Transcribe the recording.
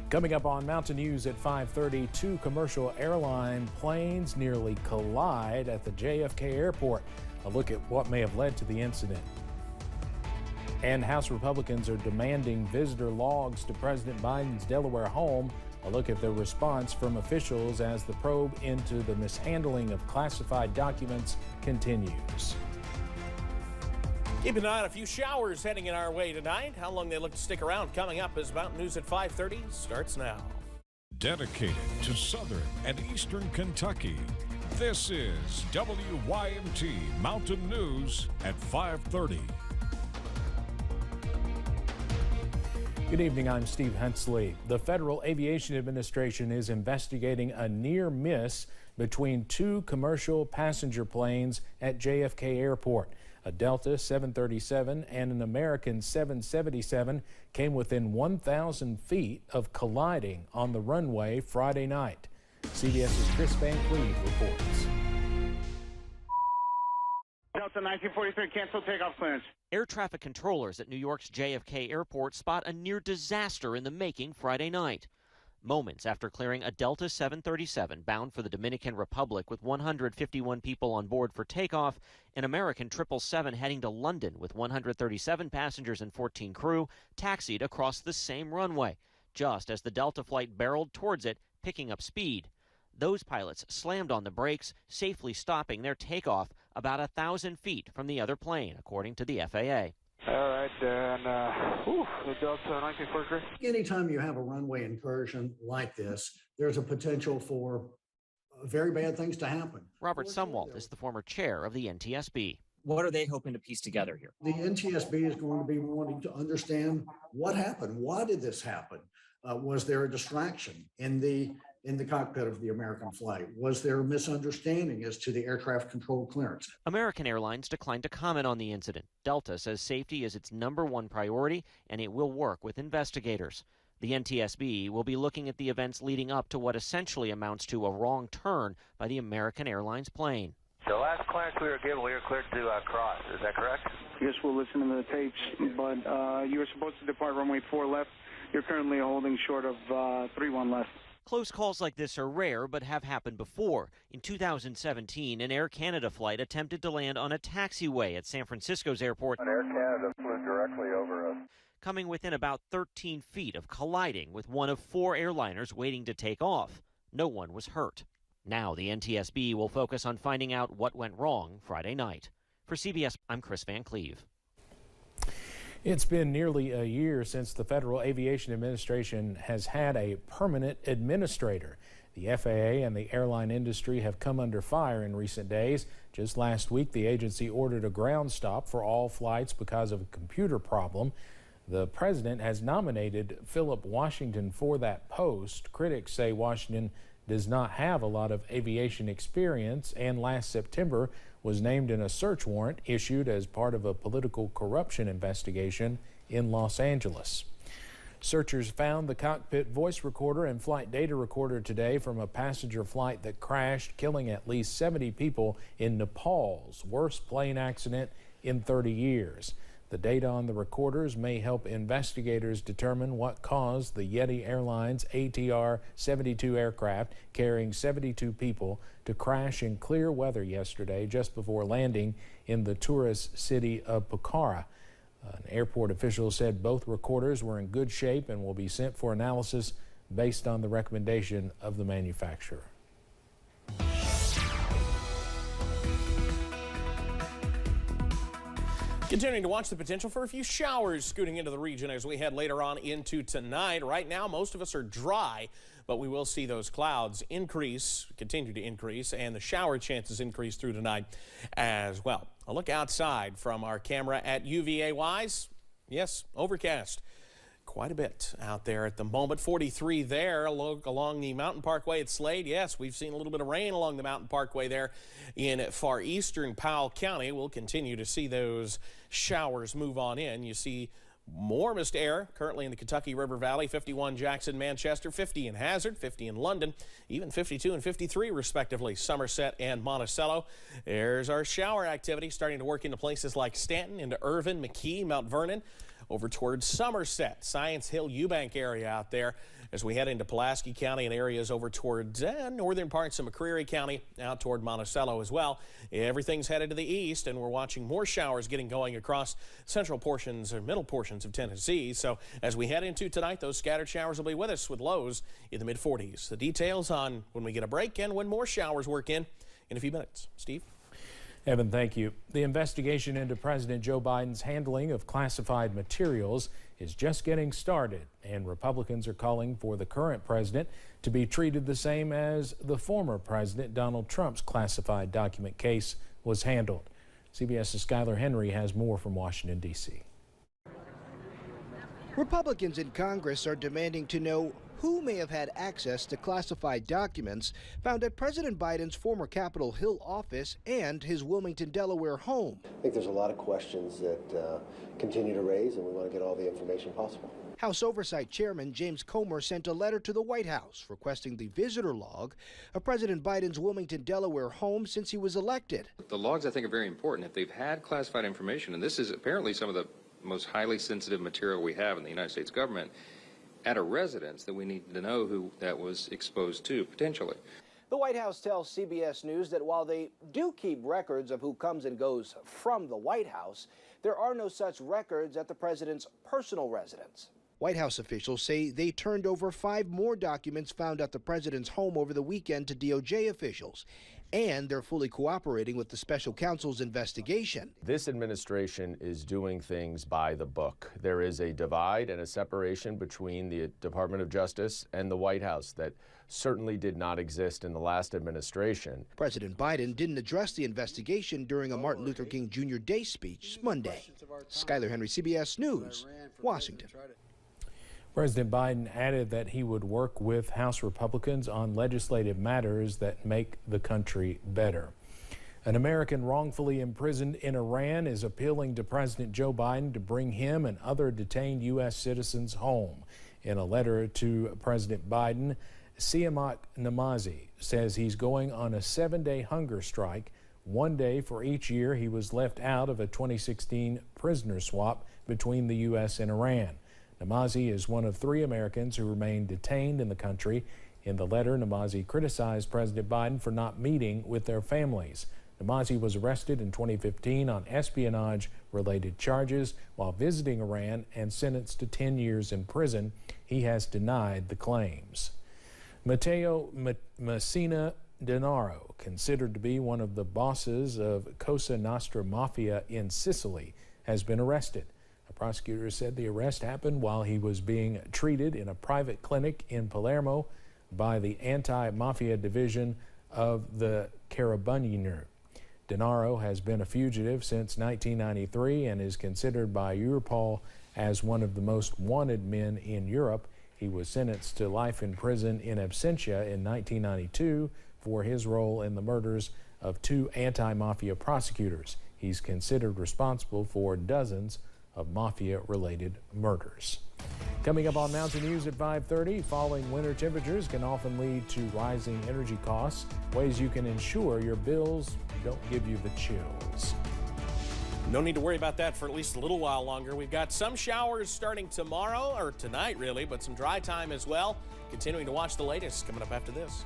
Coming up on Mountain News at 5:30, two commercial airline planes nearly collide at the JFK airport. A look at what may have led to the incident. And House Republicans are demanding visitor logs to President Biden's Delaware home. A look at the response from officials as the probe into the mishandling of classified documents continues. Keep an eye on a few showers heading in our way tonight. How long they look to stick around coming up as Mountain News at 5:30 starts now. Dedicated to Southern and Eastern Kentucky, this is WYMT Mountain News at 5:30. Good evening, I'm Steve Hensley. The Federal Aviation Administration is investigating a near miss between two commercial passenger planes at JFK Airport. A Delta 737 and an American 777 came within 1,000 feet of colliding on the runway Friday night. CBS's Chris Van Cleve reports. Delta 1943, cancel takeoff clearance. Air traffic controllers at New York's JFK Airport spot a near disaster in the making Friday night. Moments after clearing a Delta 737 bound for the Dominican Republic with 151 people on board for takeoff, an American 777 heading to London with 137 passengers and 14 crew taxied across the same runway, just as the Delta flight barreled towards it, picking up speed. Those pilots slammed on the brakes, safely stopping their takeoff about 1,000 feet from the other plane, according to the FAA. All right, and the Delta 1943. Anytime you have a runway incursion like this, there's a potential for very bad things to happen. Robert Sumwalt is the former chair of the NTSB. What are they hoping to piece together here? The NTSB is going to be wanting to understand what happened. Why did this happen? Was there a distraction in the cockpit of the American flight? Was there a misunderstanding as to the air traffic control clearance? American Airlines declined to comment on the incident. Delta says safety is its #1 priority, and it will work with investigators. The NTSB will be looking at the events leading up to what essentially amounts to a wrong turn by the American Airlines plane. The last clearance we were given, we were cleared to cross. Is that correct? Yes, we'll listen to the tapes, but you were supposed to depart runway 4 left. You're currently holding short of 31 left. Close calls like this are rare, but have happened before. In 2017, an Air Canada flight attempted to land on a taxiway at San Francisco's airport. An Air Canada flew directly over us, Coming within about 13 feet of colliding with one of 4 airliners waiting to take off. No one was hurt. Now the NTSB will focus on finding out what went wrong Friday night. For CBS, I'm Chris Van Cleve. It's been nearly a year since the Federal Aviation Administration has had a permanent administrator. The FAA and the airline industry have come under fire in recent days. Just last week, the agency ordered a ground stop for all flights because of a computer problem. The president has nominated Philip Washington for that post. Critics say Washington does not have a lot of aviation experience, and last September was named in a search warrant issued as part of a political corruption investigation in Los Angeles. Searchers found the cockpit voice recorder and flight data recorder today from a passenger flight that crashed, killing at least 70 people in Nepal's worst plane accident in 30 years. The data on the recorders may help investigators determine what caused the Yeti Airlines ATR-72 aircraft carrying 72 people to crash in clear weather yesterday just before landing in the tourist city of Pokhara. An airport official said both recorders were in good shape and will be sent for analysis based on the recommendation of the manufacturer. Continuing to watch the potential for a few showers scooting into the region as we head later on into tonight. Right now, most of us are dry, but we will see those clouds continue to increase, and the shower chances increase through tonight as well. A look outside from our camera at UVA-wise. Yes, overcast. Quite a bit out there at the moment. 43 there along the Mountain Parkway at Slade. Yes, we've seen a little bit of rain along the Mountain Parkway there in far eastern Powell County. We'll continue to see those showers move on in. You see more mist air currently in the Kentucky River Valley. 51 Jackson, Manchester, 50 in Hazard, 50 in London, even 52 and 53 respectively, Somerset and Monticello. There's our shower activity starting to work into places like Stanton, into Irvin, McKee, Mount Vernon. over towards Somerset, Science Hill, Eubank area out there as we head into Pulaski County and areas over towards northern parts of McCreary County, out toward Monticello as well. Everything's headed to the east, and we're watching more showers getting going across central portions or middle portions of Tennessee. So as we head into tonight, those scattered showers will be with us with lows in the mid-40s. The details on when we get a break and when more showers work in a few minutes. Steve? Evan, thank you. The investigation into President Joe Biden's handling of classified materials is just getting started, and Republicans are calling for the current president to be treated the same as the former president Donald Trump's classified document case was handled. CBS's Skylar Henry has more from Washington, D.C. Republicans in Congress are demanding to know who may have had access to classified documents found at President Biden's former Capitol Hill office and his Wilmington, Delaware home. I think there's a lot of questions that continue to raise, and we want to get all the information possible. House Oversight Chairman James Comer sent a letter to the White House requesting the visitor log of President Biden's Wilmington, Delaware home since he was elected. The logs, I think, are very important. If they've had classified information, and this is apparently some of the most highly sensitive material we have in the United States government, at a residence, that we need to know who that was exposed to, potentially. The White House tells CBS News that while they do keep records of who comes and goes from the White House, there are no such records at the president's personal residence. White House officials say they turned over 5 more documents found at the president's home over the weekend to DOJ officials, and they're fully cooperating with the special counsel's investigation. This administration is doing things by the book. There is a divide and a separation between the Department of Justice and the White House that certainly did not exist in the last administration. President Biden didn't address the investigation during a Martin Luther King Jr. Day speech Monday. Skylar Henry, CBS News, Washington. President Biden added that he would work with House Republicans on legislative matters that make the country better. An American wrongfully imprisoned in Iran is appealing to President Joe Biden to bring him and other detained U.S. citizens home. In a letter to President Biden, Siamak Namazi says he's going on a 7-day hunger strike, 1 day for each year he was left out of a 2016 prisoner swap between the U.S. and Iran. Namazi is one of 3 Americans who remain detained in the country. In the letter, Namazi criticized President Biden for not meeting with their families. Namazi was arrested in 2015 on espionage-related charges while visiting Iran and sentenced to 10 years in prison. He has denied the claims. Matteo Messina Denaro, considered to be one of the bosses of Cosa Nostra Mafia in Sicily, has been arrested. Prosecutors said the arrest happened while he was being treated in a private clinic in Palermo by the anti-mafia division of the Carabinieri. Denaro has been a fugitive since 1993 and is considered by Europol as one of the most wanted men in Europe. He was sentenced to life in prison in absentia in 1992 for his role in the murders of 2 anti-mafia prosecutors. He's considered responsible for dozens of mafia-related murders. Coming up on Mountain News at 5:30, falling winter temperatures can often lead to rising energy costs. Ways you can ensure your bills don't give you the chills. No need to worry about that for at least a little while longer. We've got some showers starting tomorrow, or tonight really, but some dry time as well. Continuing to watch the latest coming up after this.